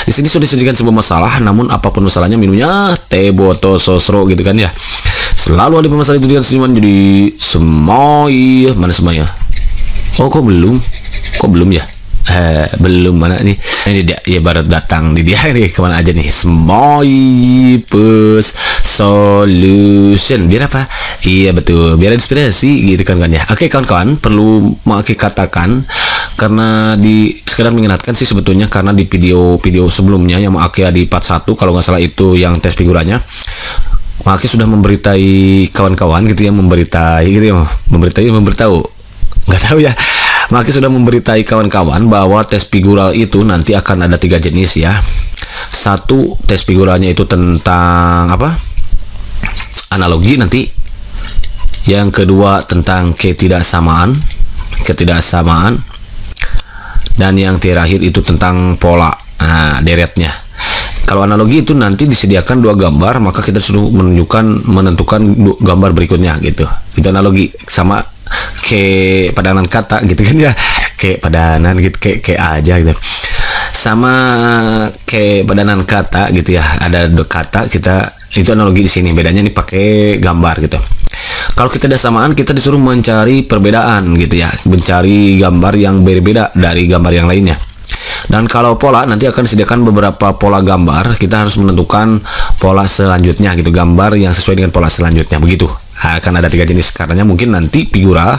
Di sini sudah disajikan sebuah masalah, namun apapun masalahnya minumnya teh botol sosro gitu kan ya. Selalu ada masalah itu dengan senyuman jadi semuanya. Mana semuanya? Oh kok belum ya? Belum mana nih? Ini dia ya baru datang di dia nih, kemana aja nih? Smoypus solution biar apa? Iya betul, biar inspirasi gitu kan ya. Oke kawan-kawan, perlu mau aku katakan karena di sekedar mengingatkan sih sebetulnya, karena di video sebelumnya yang mau aku di part 1 kalau nggak salah itu yang tes figuranya, Maki sudah memberitai kawan-kawan gitu ya, memberitahu nggak tahu ya. Maki sudah memberitai kawan-kawan bahwa tes figural itu nanti akan ada 3 jenis ya. Satu, tes figuralnya itu tentang apa? Analogi nanti. Yang kedua tentang ketidaksamaan. Dan yang terakhir itu tentang pola. Nah, deretnya. Kalau analogi itu nanti disediakan 2 gambar, maka kita suruh menentukan gambar berikutnya gitu. Itu analogi, sama kayak padanan kata gitu kan ya, kayak padanan gitu, kayak aja gitu, sama kayak padanan kata gitu ya, ada 2 kata kita itu analogi. Di sini bedanya nih pakai gambar gitu. Kalau kita ada samaan, kita disuruh mencari perbedaan gitu ya, mencari gambar yang berbeda dari gambar yang lainnya. Dan kalau pola, nanti akan disediakan beberapa pola gambar, kita harus menentukan pola selanjutnya gitu, gambar yang sesuai dengan pola selanjutnya begitu. Akan ada 3 jenis, karenanya mungkin nanti figura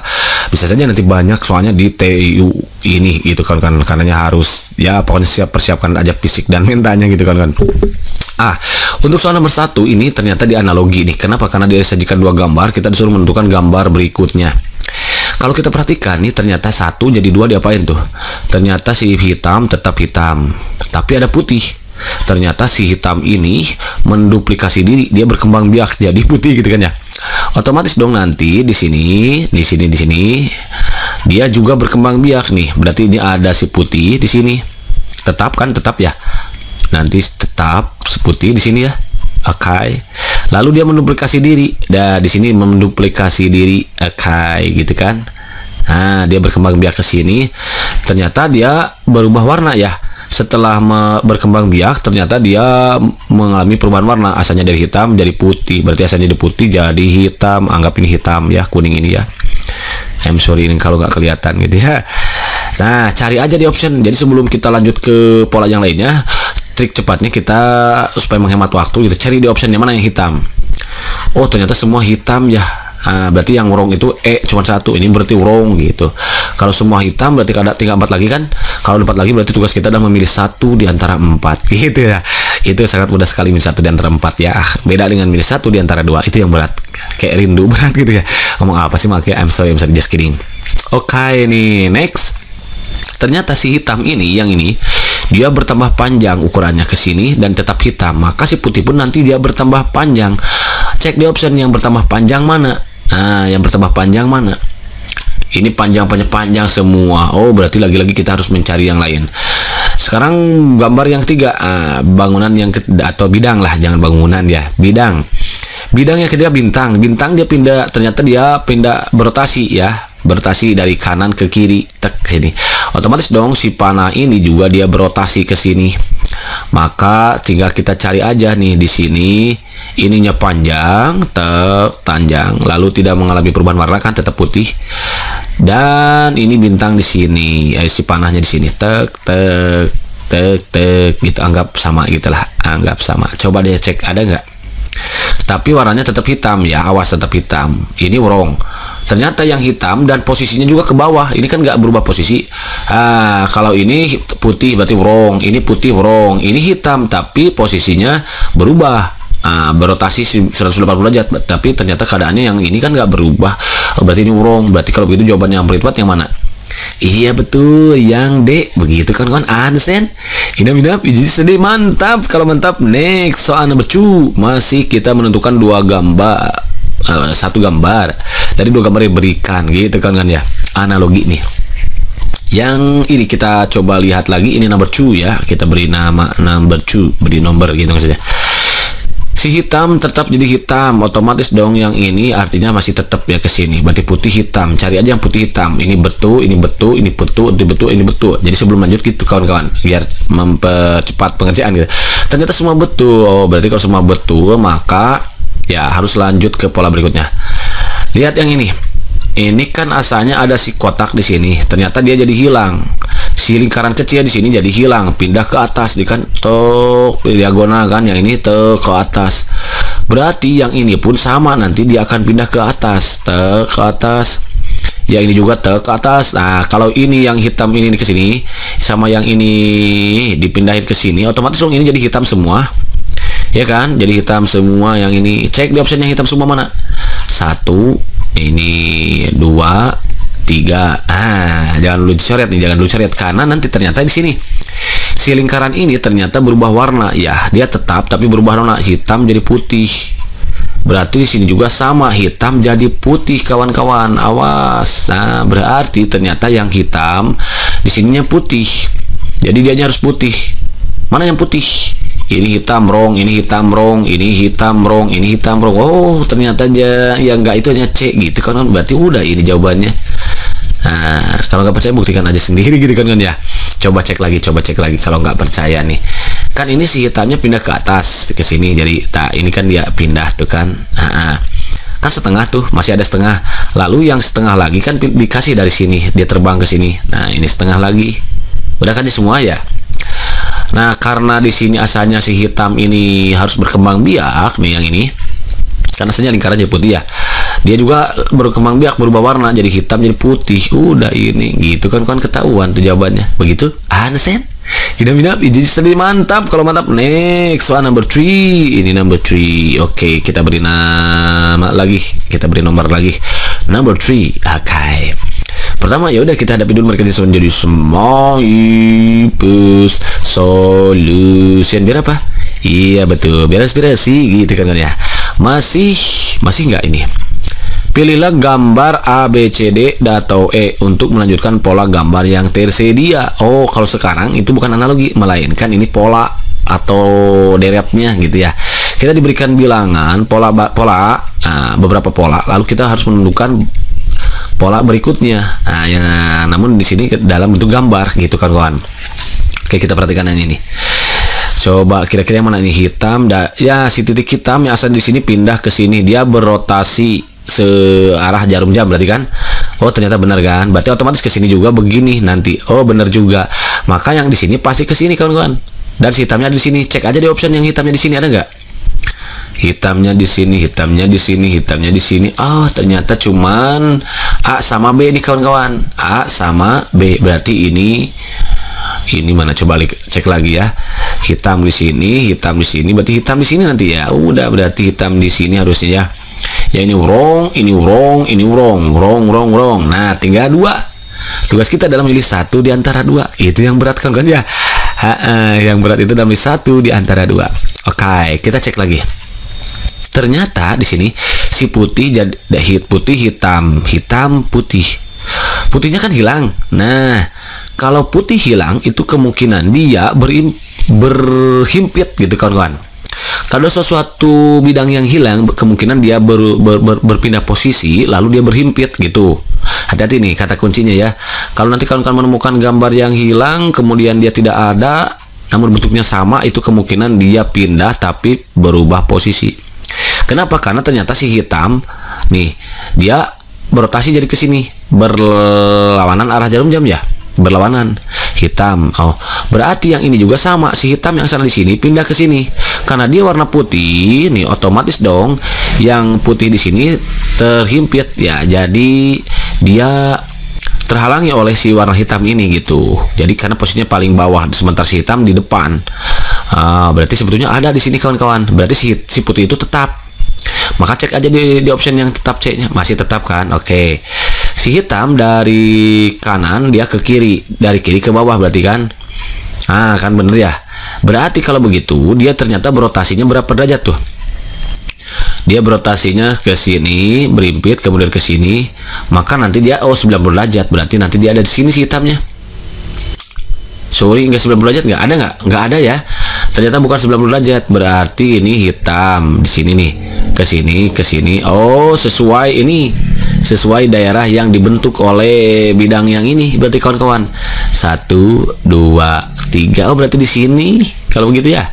bisa saja nanti banyak soalnya di TIU ini gitu kan, karenanya harus ya pokoknya persiapkan aja fisik dan mentalnya gitu kan. Untuk soal nomor 1 ini ternyata di analogi nih. Kenapa? Karena dia disajikan 2 gambar, kita disuruh menentukan gambar berikutnya. Kalau kita perhatikan nih, ternyata 1 jadi 2 diapain tuh? Ternyata si hitam tetap hitam, tapi ada putih. Ternyata si hitam ini menduplikasi diri, dia berkembang biak jadi putih gitu kan ya. Otomatis dong nanti di sini dia juga berkembang biak nih. Berarti ini ada si putih di sini. Tetap ya. Nanti tetap si putih di sini ya. Oke. Lalu dia menduplikasi diri. Di sini menduplikasi diri. Oke, gitu kan. Nah, dia berkembang biak ke sini. Ternyata dia berubah warna ya. Setelah berkembang biak, ternyata dia mengalami perubahan warna. Asalnya dari hitam jadi putih. Berarti asalnya dari putih jadi hitam. Anggap ini hitam ya, kuning ini ya. I'm sorry ini kalau nggak kelihatan gitu ya. Nah, cari aja di option. Jadi sebelum kita lanjut ke pola yang lainnya, trik cepatnya kita supaya menghemat waktu, kita cari di option yang mana yang hitam. Oh, ternyata semua hitam ya. Berarti yang wrong itu cuma 1, ini berarti wrong gitu. Kalau semua hitam berarti ada tinggal 4 lagi kan. Kalau 4 lagi berarti tugas kita adalah memilih 1 di antara 4 gitu ya. Itu sangat mudah sekali milih 1 di antara 4 ya. Beda dengan milih 1 di antara 2, itu yang berat. Kayak rindu berat gitu ya. Ngomong apa sih makanya, I'm sorry just kidding. Oke nih, next. Ternyata si hitam ini, yang ini dia bertambah panjang ukurannya ke sini dan tetap hitam. Maka si putih pun nanti dia bertambah panjang. Cek di option yang bertambah panjang mana. Nah, yang bertambah panjang mana? Ini panjang semua. Oh, berarti lagi-lagi kita harus mencari yang lain. Sekarang gambar yang ketiga, bangunan yang atau bidang lah, jangan bangunan ya, bidang. Bidang yang kedua bintang. Bintang dia pindah, ternyata dia pindah berotasi ya, berotasi dari kanan ke kiri, tek sini. Otomatis dong si panah ini juga dia berotasi ke sini. Maka tinggal kita cari aja nih di sini. Ininya panjang, panjang, lalu tidak mengalami perubahan warna kan, tetap putih. Dan ini bintang di sini, si panahnya di sini, tek gitu, anggap sama gitulah, anggap sama. Coba deh cek ada nggak? Tapi warnanya tetap hitam ya, awas tetap hitam. Ini wrong. Ternyata yang hitam dan posisinya juga ke bawah. Ini kan nggak berubah posisi. Kalau ini putih berarti wrong. Ini putih wrong. Ini hitam tapi posisinya berubah. Berotasi 180 derajat, tapi ternyata keadaannya yang ini kan nggak berubah. Berarti ini wrong. Berarti kalau begitu jawabannya yang paling tepat yang mana? Iya betul, yang D. Begitu kan kawan, understand? Inap sedih, mantap. Kalau mantap, next soal nomor 2. Masih kita menentukan 2 gambar, 1 gambar dari 2 gambar yang berikan gitu kan ya. Analogi nih. Yang ini kita coba lihat lagi, ini number 2 ya. Kita beri nama number 2, beri nomor gitu saja. Si hitam tetap jadi hitam, otomatis dong yang ini artinya masih tetap ya ke sini. Berarti putih hitam. Cari aja yang putih hitam. Ini betul, ini betul, ini betul, ini betul, ini betul. Jadi sebelum lanjut gitu kawan-kawan, biar mempercepat pengerjaan gitu. Ternyata semua betul. Oh, berarti kalau semua betul, maka ya harus lanjut ke pola berikutnya. Lihat yang ini. Ini kan asalnya ada si kotak di sini. Ternyata dia jadi hilang. Si lingkaran kecil di sini jadi hilang, pindah ke atas, di kan tok diagonal kan, yang ini ke atas. Berarti yang ini pun sama, nanti dia akan pindah ke atas, ke atas. Ya ini juga ke atas. Nah, kalau ini yang hitam ini ke sini sama yang ini dipindahin ke sini, otomatis dong ini jadi hitam semua. Ya kan? Jadi hitam semua yang ini. Cek di option yang hitam semua mana? 1, ini 2, 3. Jangan dulu coret nih, jangan dulu coret karena nanti ternyata di sini si lingkaran ini ternyata berubah warna. Ya, dia tetap tapi berubah warna, hitam jadi putih. Berarti di sini juga sama, hitam jadi putih kawan-kawan. Awas. Nah, berarti ternyata yang hitam di sininya putih. Jadi dianya harus putih. Mana yang putih? Ini hitam rong, ini hitam rong, ini hitam rong, ini hitam rong. Oh, ternyata aja yang enggak itu hanya C gitu kan. Berarti udah ini jawabannya. Nah, kalau nggak percaya buktikan aja sendiri gitu kan ya. Coba cek lagi kalau nggak percaya nih. Kan ini si hitamnya pindah ke atas ke sini, jadi ini kan dia pindah tuh kan. Kan setengah tuh, masih ada setengah. Lalu yang setengah lagi kan dikasih dari sini, dia terbang ke sini. Nah, ini setengah lagi. Udah kan di semua ya. Nah, karena di sini asalnya si hitam ini harus berkembang biak nih yang ini. Karena asalnya lingkaran jadi putih ya. Dia juga berkembang biak, berubah warna jadi hitam jadi putih. Udah ini gitu kan ketahuan tuh jawabannya. Begitu? Understand? Idam-idam, jadi mantap. Kalau mantap, next one number 3. Ini number 3. Oke, kita beri nama lagi. Kita beri nomor lagi. Number 3. Oke. Pertama ya udah kita hadapi dulu mereka jadi semua solution biar apa? Iya betul, biar inspirasi gitu kan ya. Masih nggak ini? Pilihlah gambar A, B, C, D, atau E untuk melanjutkan pola gambar yang tersedia. Oh, kalau sekarang itu bukan analogi, melainkan ini pola atau deretnya gitu ya. Kita diberikan bilangan beberapa pola, lalu kita harus menentukan pola berikutnya. Nah, ya, namun di sini dalam bentuk gambar gitu kan kawan. Oke, kita perhatikan yang ini. Coba kira-kira yang mana ini hitam? Ya, si titik hitam yang asal di sini pindah ke sini, dia berotasi searah jarum jam berarti kan. Oh, ternyata benar kan? Berarti otomatis ke sini juga begini nanti. Oh, benar juga. Maka yang di sini pasti ke sini kawan-kawan. Dan si hitamnya di sini. Cek aja di option yang hitamnya di sini ada nggak? Hitamnya di sini, hitamnya di sini, hitamnya di sini. Oh, ternyata cuman A sama B nih kawan-kawan. A sama B. Berarti ini mana, coba cek lagi ya. Hitam di sini, hitam di sini. Berarti hitam di sini nanti ya. Udah, berarti hitam di sini harusnya ya. Ya ini wrong, ini wrong, ini wrong. Nah, tinggal 2. Tugas kita dalam milih 1 di antara 2. Itu yang berat kan ya. Yang berat itu dalam milih 1 di antara 2. Oke, kita cek lagi. Ternyata di sini si putih jadi putih hitam, hitam putih. Putihnya kan hilang. Nah, kalau putih hilang itu kemungkinan dia berhimpit gitu kawan-kawan. Kalau sesuatu bidang yang hilang, kemungkinan dia berpindah posisi, lalu dia berhimpit gitu. Hati-hati nih kata kuncinya ya. Kalau nanti kawan-kawan menemukan gambar yang hilang, kemudian dia tidak ada, namun bentuknya sama, itu kemungkinan dia pindah tapi berubah posisi. Kenapa? Karena ternyata si hitam nih, dia berotasi jadi ke sini, berlawanan arah jarum jam ya. Berlawanan hitam. Oh, berarti yang ini juga sama, si hitam yang sana di sini pindah ke sini. Karena dia warna putih nih, otomatis dong yang putih di sini terhimpit ya. Jadi dia terhalangi oleh si warna hitam ini gitu. Jadi karena posisinya paling bawah, sementara si hitam di depan. Berarti sebetulnya ada di sini kawan-kawan. Berarti si putih itu tetap. Maka cek aja di option yang tetap C-nya. Masih tetap kan? Oke. Si hitam dari kanan dia ke kiri, dari kiri ke bawah berarti kan? Kan bener ya. Berarti kalau begitu dia ternyata berotasinya berapa derajat tuh? Dia berotasinya ke sini, berimpit kemudian ke sini, maka nanti dia 90 derajat. Berarti nanti dia ada di sini si hitamnya. Sorry, enggak 90 derajat, enggak ada ya. Ternyata bukan 90 derajat, berarti ini hitam di sini nih. Ke sini. Oh, sesuai daerah yang dibentuk oleh bidang yang ini. Berarti kawan-kawan 1 2 3. Oh, berarti di sini. Kalau begitu ya.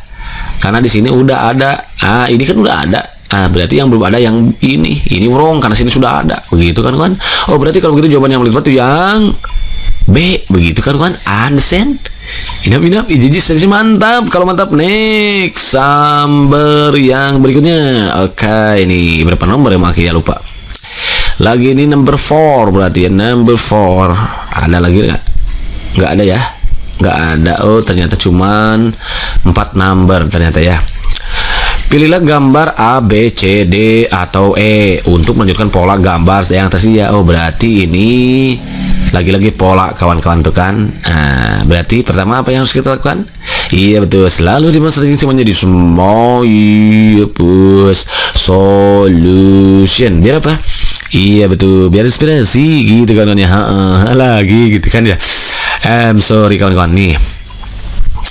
Karena di sini udah ada. Ini kan udah ada. Berarti yang belum ada yang ini wrong karena sini sudah ada. Begitu kan kawan? Oh, berarti kalau begitu jawaban yang paling tepat itu yang B. Begitu kan kawan? Understand? Inap, ijiji mantap. Kalau mantap, next sumber yang berikutnya. Oke, ini berapa nomor ya, makanya lupa. Lagi ini number 4 berarti ya, number 4. Ada lagi nggak? Nggak ada ya? Nggak ada. Oh, ternyata cuman 4 number ternyata ya. Pilihlah gambar A, B, C, D, atau E untuk menunjukkan pola gambar yang tersedia. Oh, berarti ini lagi-lagi pola kawan-kawan tuh kan. Berarti pertama apa yang harus kita lakukan? Iya betul, selalu demonstrasi semuanya di semua. Iya bos, solution. Biar apa? Iya betul, biar inspirasi gitu kan ya. Lagi gitu kan ya. Sorry kawan-kawan nih.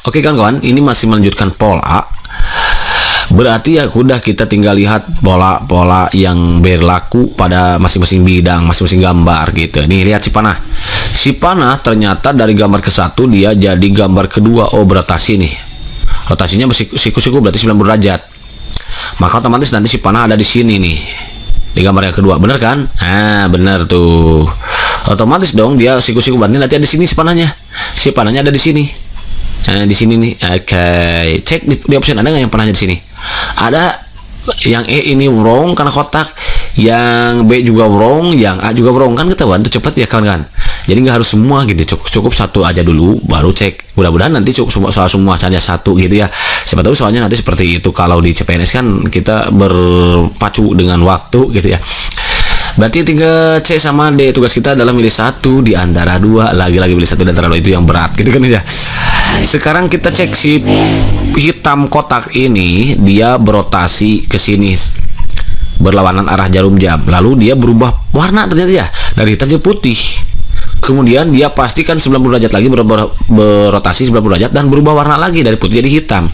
Oke kawan-kawan, ini masih melanjutkan pola. Berarti ya udah kita tinggal lihat pola-pola yang berlaku pada masing-masing bidang, masing-masing gambar gitu. Nih lihat si panah. Si panah ternyata dari gambar ke-1 dia jadi gambar kedua. Oh, berotasi nih. Rotasinya siku-siku berarti 90 derajat. Maka otomatis nanti si panah ada di sini nih. Di gambar yang kedua, bener kan? Bener tuh. Otomatis dong dia siku-siku berarti nanti ada di sini si panahnya. Si panahnya ada di sini. Di sini nih. Oke, cek di option ada nggak yang panahnya di sini? Ada. Yang E ini wrong karena kotak, yang B juga wrong, yang A juga wrong kan, ketahuan tuh cepat ya kawan-kawan. Jadi nggak harus semua gitu, cukup satu aja dulu baru cek. Mudah-mudahan nanti cukup semua hanya satu gitu ya. Siapa tahu soalnya nanti seperti itu kalau di CPNS kan kita berpacu dengan waktu gitu ya. Berarti tinggal C sama D. Tugas kita adalah milih satu di antara dua. Lagi-lagi milih satu di antara dua, itu yang berat gitu kan ya. Sekarang kita cek si hitam kotak ini, dia berotasi ke sini berlawanan arah jarum jam. Lalu dia berubah warna ternyata ya, dari hitam jadi putih. Kemudian dia pastikan 90 derajat lagi berotasi 90 derajat dan berubah warna lagi dari putih jadi hitam.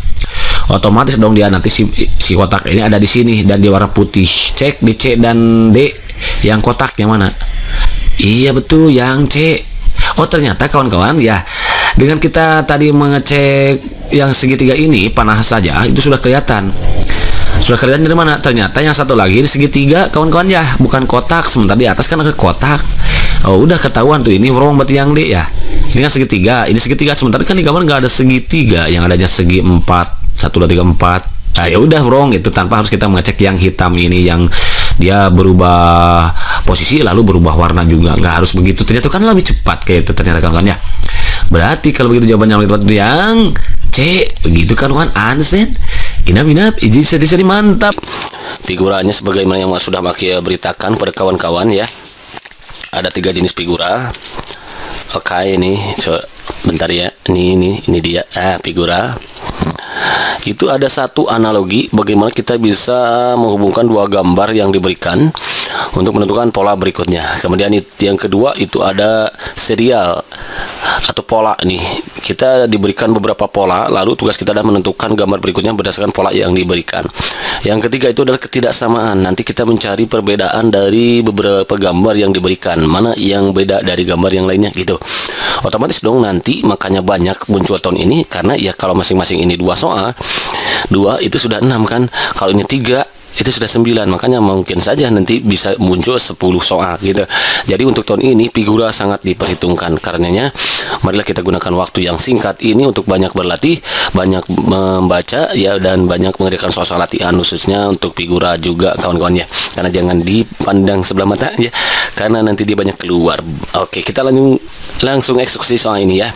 Otomatis dong dia nanti si kotak ini ada di sini dan dia warna putih. Cek di C dan D, yang kotak yang mana? Iya betul, yang C. Oh, ternyata kawan-kawan ya, dengan kita tadi mengecek yang segitiga ini panah saja itu sudah kelihatan. Sudah kelihatan dari mana? Ternyata yang satu lagi ini segitiga kawan-kawan ya, bukan kotak. Sementara di atas kan ada kotak. Oh, udah ketahuan tuh, ini wrong berarti yang D ya. Ini kan segitiga, ini segitiga. Sementara kan di gambar nggak ada segitiga, yang adanya segi 4, 1 2 3 4. Ya udah wrong itu, tanpa harus kita mengecek yang hitam ini yang dia berubah posisi lalu berubah warna juga. Nggak harus begitu, ternyata kan lebih cepat kayak itu ternyata kawan-kawan ya. Berarti kalau begitu jawabannya lebih tepat yang C. Begitu kan kawan, understand? Inap, jadi mantap. Figuranya sebagaimana yang sudah Makia beritakan pada kawan-kawan ya. Ada 3 jenis figura. Oke, ini coba bentar ya. Ini dia. Figura. Itu ada satu analogi bagaimana kita bisa menghubungkan 2 gambar yang diberikan untuk menentukan pola berikutnya. Kemudian yang kedua itu ada serial atau pola nih. Kita diberikan beberapa pola, lalu tugas kita adalah menentukan gambar berikutnya berdasarkan pola yang diberikan. Yang ketiga itu adalah ketidaksamaan. Nanti kita mencari perbedaan dari beberapa gambar yang diberikan, mana yang beda dari gambar yang lainnya gitu. Otomatis dong nanti makanya banyak muncul tahun ini, karena ya kalau masing-masing ini 2 soal, 2 itu sudah 6 kan. Kalau ini 3 itu sudah 9, makanya mungkin saja nanti bisa muncul 10 soal gitu. Jadi untuk tahun ini figura sangat diperhitungkan. Karenanya marilah kita gunakan waktu yang singkat ini untuk banyak berlatih, banyak membaca ya, dan banyak mengerjakan soal-soal latihan khususnya untuk figura juga kawan-kawan ya. Karena jangan dipandang sebelah mata ya, karena nanti dia banyak keluar. Oke, kita langsung eksekusi soal ini ya.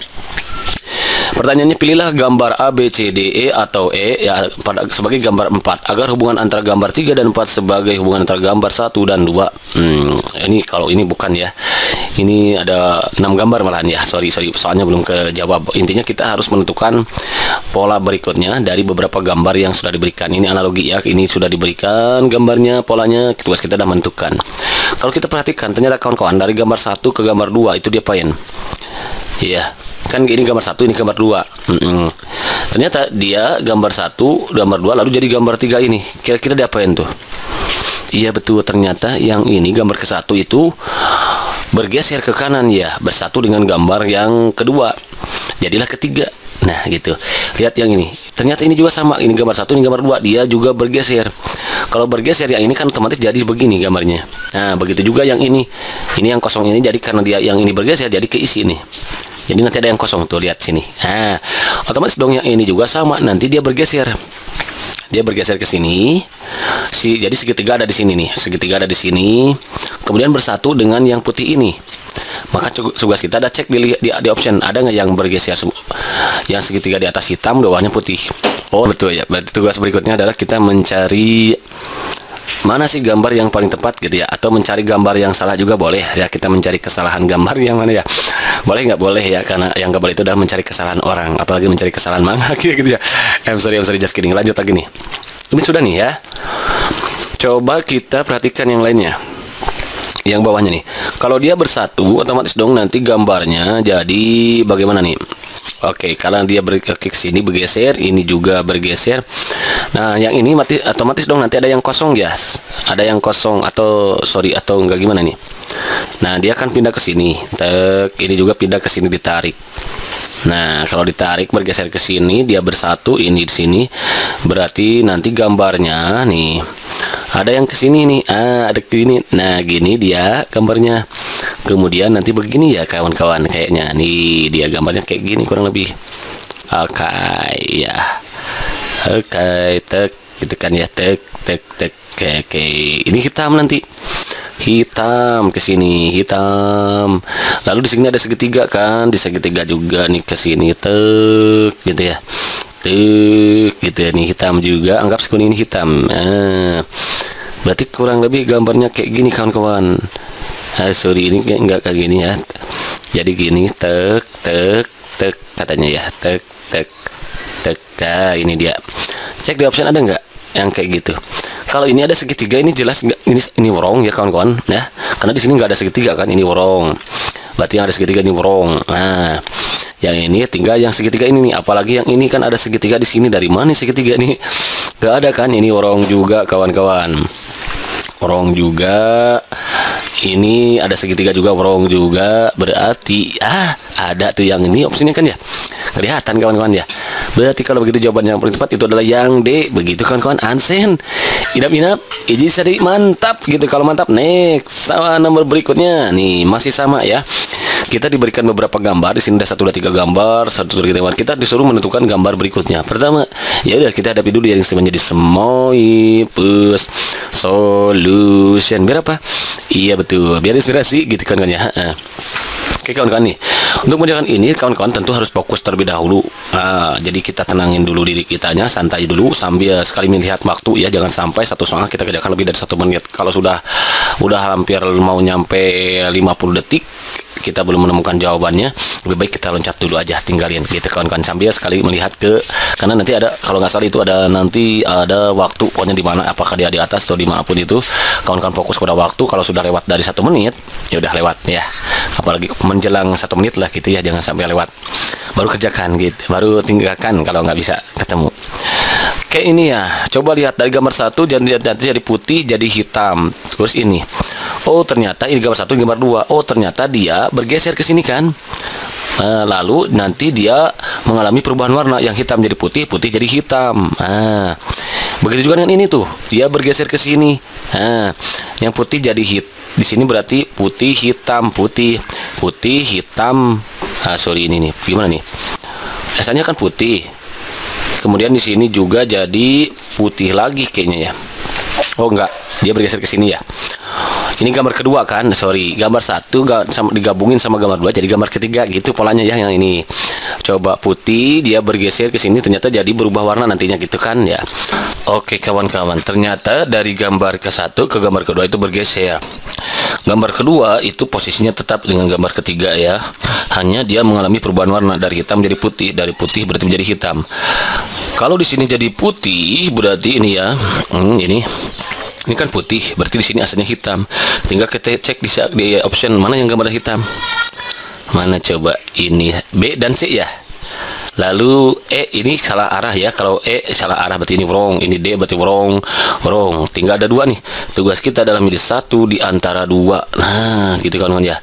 Pertanyaannya, pilihlah gambar A, B, C, D, E atau E ya sebagai gambar 4 agar hubungan antara gambar 3 dan 4 sebagai hubungan antara gambar 1 dan 2. Ini kalau ini bukan ya. Ini ada 6 gambar malahan ya. Sorry, soalnya belum kejawab. Intinya kita harus menentukan pola berikutnya dari beberapa gambar yang sudah diberikan. Ini analogi ya. Ini sudah diberikan gambarnya, polanya. Tugas kita sudah menentukan. Kalau kita perhatikan ternyata kawan-kawan dari gambar 1 ke gambar 2 itu dia poin. Iya. Kan ini gambar 1, ini gambar 2. Ternyata dia gambar 1, gambar 2 lalu jadi gambar 3 ini. Kira-kira diapain tuh? Iya betul, ternyata yang ini gambar ke-1 itu bergeser ke kanan ya, bersatu dengan gambar yang kedua. Jadilah ketiga. Nah, gitu. Lihat yang ini. Ternyata ini juga sama. Ini gambar 1, ini gambar 2. Dia juga bergeser. Kalau bergeser yang ini kan otomatis jadi begini gambarnya. Nah, begitu juga yang ini. Ini yang kosong ini jadi karena dia yang ini bergeser jadi keisi nih. Jadi nanti ada yang kosong tuh, lihat sini. Nah, otomatis dong yang ini juga sama. Nanti dia bergeser. Dia bergeser ke sini. Jadi segitiga ada di sini nih. Segitiga ada di sini. Kemudian bersatu dengan yang putih ini. Maka tugas kita ada cek di option, ada nggak yang bergeser yang segitiga di atas hitam, bawahnya putih. Oh betul ya. Berarti tugas berikutnya adalah kita mencari mana sih gambar yang paling tepat gitu ya, atau mencari gambar yang salah juga boleh ya. Kita mencari kesalahan gambar yang mana ya, boleh nggak boleh ya, karena yang nggak boleh itu adalah mencari kesalahan orang, apalagi mencari kesalahan manga gitu ya. I'm sorry just kidding. Lanjut lagi nih. Ini sudah nih ya. Coba kita perhatikan yang lainnya. Yang bawahnya nih, kalau dia bersatu otomatis dong nanti gambarnya jadi bagaimana nih? Oke, kalau dia berklik sini bergeser, ini juga bergeser. Nah, yang ini otomatis dong nanti ada yang kosong ya, ada yang kosong atau enggak gimana nih? Nah, dia akan pindah ke sini. Ini juga pindah ke sini, ditarik. Nah, kalau ditarik bergeser ke sini, dia bersatu ini di sini. Berarti nanti gambarnya nih ada yang ke sini nih. Ada ke sini. Nah, gini dia gambarnya. Kemudian nanti begini ya kawan-kawan, kayaknya nih dia gambarnya kayak gini kurang lebih. Oke, ya. Oke, gitu kan ya, Oke. Ini hitam nanti. Hitam ke sini, hitam. Lalu di sini ada segitiga kan, di segitiga juga nih ke sini gitu ya. Gitu ya, nih hitam juga, anggap sekuning ini hitam. Berarti kurang lebih gambarnya kayak gini kawan-kawan. Sorry, ini enggak kayak gini ya. Jadi gini, katanya ya, Nah, ini dia. Cek di option ada nggak yang kayak gitu. Kalau ini ada segitiga, ini jelas nggak, ini wrong ya kawan-kawan ya, karena di sini nggak ada segitiga kan, ini wrong. Berarti yang ada segitiga ini wrong. Nah, yang ini tinggal yang segitiga ini nih, apalagi yang ini kan ada segitiga di sini. Dari mana segitiga nih? Nggak ada kan, ini wrong juga kawan-kawan. Wrong juga. Ini ada segitiga juga, wrong juga. Berarti ada tuh yang ini opsinya kan ya, kelihatan kawan-kawan ya. Berarti kalau begitu jawaban yang paling tepat itu adalah yang D. Begitu kawan-kawan. Ansen, inap-inap, iji seri, mantap gitu. Kalau mantap, next sama nomor berikutnya nih, masih sama ya. Kita diberikan beberapa gambar. Di sini ada 1, 2, 3 gambar. Kita disuruh menentukan gambar berikutnya. Pertama, ya udah kita hadapi dulu yang menjadi Semoipus Solution. Biar apa? Iya betul, biar inspirasi gitu kan ya. Oke kawan-kawan nih, untuk mengerjakan ini kawan-kawan tentu harus fokus terlebih dahulu. Jadi kita tenangin dulu diri kitanya, santai dulu sambil sekali melihat waktu ya, jangan sampai satu soal kita kerjakan lebih dari 1 menit. Kalau sudah hampir mau nyampe 50 detik kita belum menemukan jawabannya, lebih baik kita loncat dulu aja, tinggalin gitu kawan-kawan, sambil sekali melihat karena nanti ada, kalau nggak salah itu ada waktu pokoknya di mana, apakah dia di atas atau dimanapun itu. Kawan-kawan fokus pada waktu. Kalau sudah lewat dari 1 menit ya udah lewat ya, apalagi menjelang 1 menit lah gitu ya, jangan sampai lewat, baru kerjakan gitu, baru tinggalkan kalau nggak bisa ketemu. Kayak ini ya, coba lihat dari gambar 1 jadi putih jadi hitam. Terus ini, oh ternyata ini gambar 1, gambar 2. Oh ternyata dia bergeser ke sini kan. Lalu nanti dia mengalami perubahan warna, yang hitam jadi putih, putih jadi hitam. Begitu juga dengan ini tuh, dia bergeser ke sini. Yang putih jadi di sini berarti putih hitam, putih hitam. Sorry ini nih, gimana nih? Asalnya kan putih. Kemudian di sini juga jadi putih lagi kayaknya ya. Oh enggak, dia bergeser ke sini ya. Ini gambar kedua kan, sorry, gambar 1 digabungin sama gambar 2 jadi gambar ketiga gitu polanya ya. Yang ini coba putih, dia bergeser ke sini, ternyata jadi berubah warna nantinya gitu kan ya. Oke kawan-kawan, ternyata dari gambar ke-1 ke gambar kedua itu bergeser. Gambar kedua itu posisinya tetap dengan gambar ketiga ya, hanya dia mengalami perubahan warna dari hitam jadi putih, dari putih berarti menjadi hitam. Kalau di sini jadi putih berarti ini ya, ini kan putih, berarti di sini asalnya hitam. Tinggal kita cek di option mana yang gambar hitam. Mana coba ini B dan C ya. Lalu ini salah arah ya. Kalau salah arah berarti ini wrong. Ini D berarti wrong. Tinggal ada dua nih. Tugas kita adalah milih satu di antara dua. Nah, gitu kawan-kawan ya.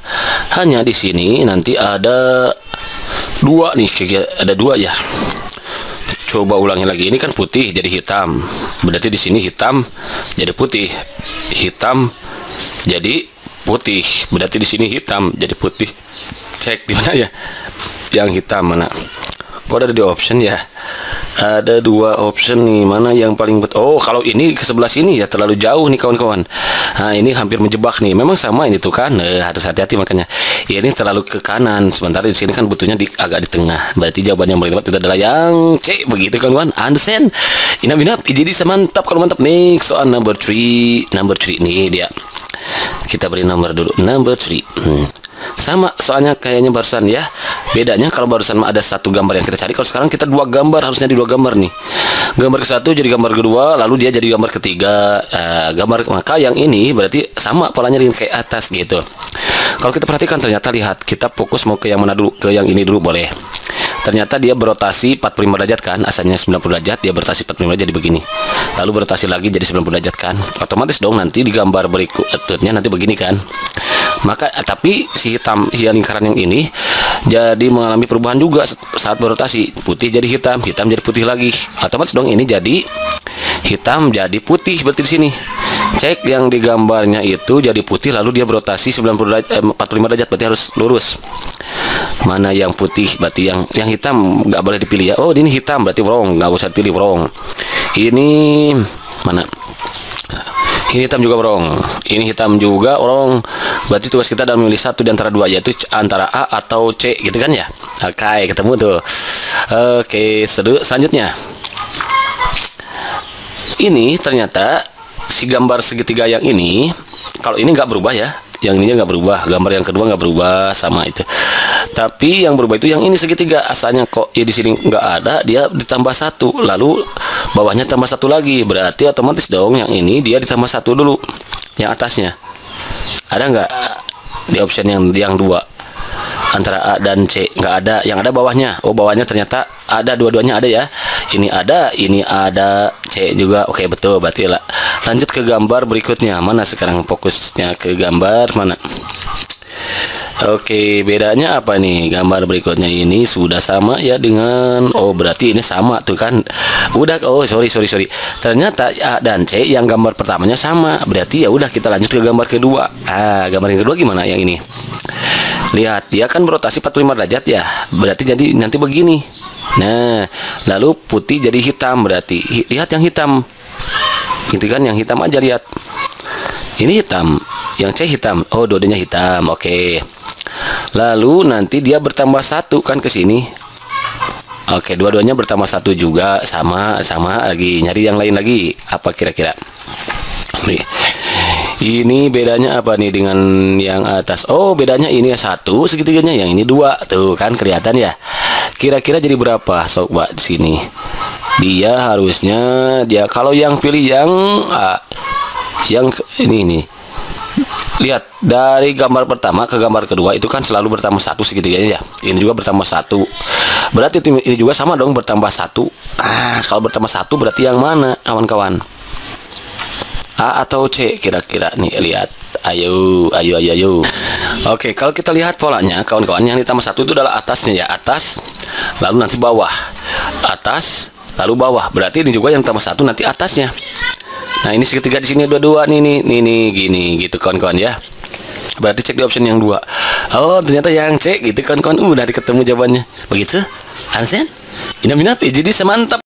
Hanya di sini nanti ada dua nih. Ada dua ya. Coba ulangi lagi. Ini kan putih jadi hitam. Berarti di sini hitam jadi putih. Hitam jadi putih. Berarti di sini hitam jadi putih. Cek di mana ya? Yang hitam mana? Kok ada di option ya? Ada dua option nih. Mana yang paling betul? Oh, kalau ini ke sebelah sini ya terlalu jauh nih kawan-kawan. Nah, ini hampir menjebak nih. Memang sama ini tuh kan. Harus hati-hati makanya. Ini terlalu ke kanan. Sementara di sini kan butuhnya agak di tengah. Berarti jawaban yang paling tepat itu adalah yang C. Begitu kawan-kawan. Understand? Inap. Jadi semantap kalau mantap nih. Soal number 3. Number 3 nih dia. Kita beri nomor dulu. Number 3. Sama soalnya kayaknya barusan ya. Bedanya kalau barusan ada satu gambar yang kita cari, kalau sekarang kita dua gambar, harusnya di dua gambar nih. Gambar ke satu jadi gambar kedua, lalu dia jadi gambar ketiga. Maka yang ini berarti sama polanya dengan kayak atas gitu. Kalau kita perhatikan ternyata lihat, kita fokus mau ke yang mana dulu? Ke yang ini dulu boleh. Ternyata dia berotasi 45 derajat kan, asalnya 90 derajat, dia berotasi 45 derajat jadi begini. Lalu berotasi lagi jadi 90 derajat kan. Otomatis dong nanti di gambar berikutnya nanti begini kan. Maka tapi si lingkaran yang ini jadi mengalami perubahan juga saat berotasi. Putih jadi hitam, hitam jadi putih lagi. Otomatis dong ini jadi hitam jadi putih berarti di sini. Cek yang di gambarnya itu jadi putih lalu dia berotasi 45 derajat berarti harus lurus. Mana yang putih berarti yang hitam nggak boleh dipilih ya. Oh, ini hitam berarti wrong, nggak usah pilih wrong. Ini mana? Ini hitam juga wrong. Ini hitam juga wrong. Berarti tugas kita adalah memilih satu di antara dua, yaitu antara A atau C gitu kan ya. Oke, ketemu tuh. Oke, selanjutnya. Ini ternyata si gambar segitiga yang ini, kalau ini nggak berubah ya. Yang ini nggak berubah, gambar yang kedua nggak berubah sama itu. Tapi yang berubah itu yang ini segitiga. Asalnya kok ya di sini nggak ada, dia ditambah satu, lalu bawahnya tambah satu lagi. Berarti otomatis dong yang ini dia ditambah satu dulu, yang atasnya. Ada nggak di option yang dua antara A dan C? Nggak ada. Yang ada bawahnya. Oh, bawahnya ternyata ada, dua-duanya ada ya. Ini ada, C juga. Oke, betul, berarti lah. Lanjut ke gambar berikutnya. Mana sekarang fokusnya ke gambar mana? Oke, bedanya apa nih? Gambar berikutnya ini sudah sama ya dengan, oh berarti ini sama tuh kan. Udah, oh sorry. Ternyata A dan C yang gambar pertamanya sama. Berarti ya udah kita lanjut ke gambar kedua. Gambar yang kedua gimana yang ini? Lihat, dia kan berotasi 45 derajat ya. Berarti jadi nanti begini. Nah, lalu putih jadi hitam berarti. Lihat yang hitam. Gitu kan, yang hitam aja lihat. Ini hitam, yang C hitam. Oh, dua-duanya hitam. Oke. Lalu nanti dia bertambah satu kan ke sini. Oke, dua-duanya bertambah satu juga, sama lagi. Nyari yang lain lagi. Apa kira-kira? Nih. Ini bedanya apa nih dengan yang atas? Oh, bedanya ini satu segitiganya, yang ini dua. Tuh kan kelihatan ya. Kira-kira jadi berapa? Coba di sini. Dia harusnya kalau yang pilih yang ini nih. Lihat dari gambar pertama ke gambar kedua itu kan selalu bertambah satu segitiganya ya. Ini juga bertambah satu. Berarti ini juga sama dong bertambah satu. Kalau bertambah satu berarti yang mana kawan-kawan? A atau C kira-kira nih, lihat. Ayo. Oke, kalau kita lihat polanya kawan-kawan, yang ditambah satu itu adalah atasnya ya, atas lalu nanti bawah, atas lalu bawah. Berarti ini juga yang tambah satu nanti atasnya. Nah, ini segitiga di sini dua-dua nih gini gitu kawan-kawan ya. Berarti cek di option yang dua. Oh, ternyata yang C gitu kawan-kawan. Udah ketemu jawabannya. Begitu? Hansen? Inap jadi semantap.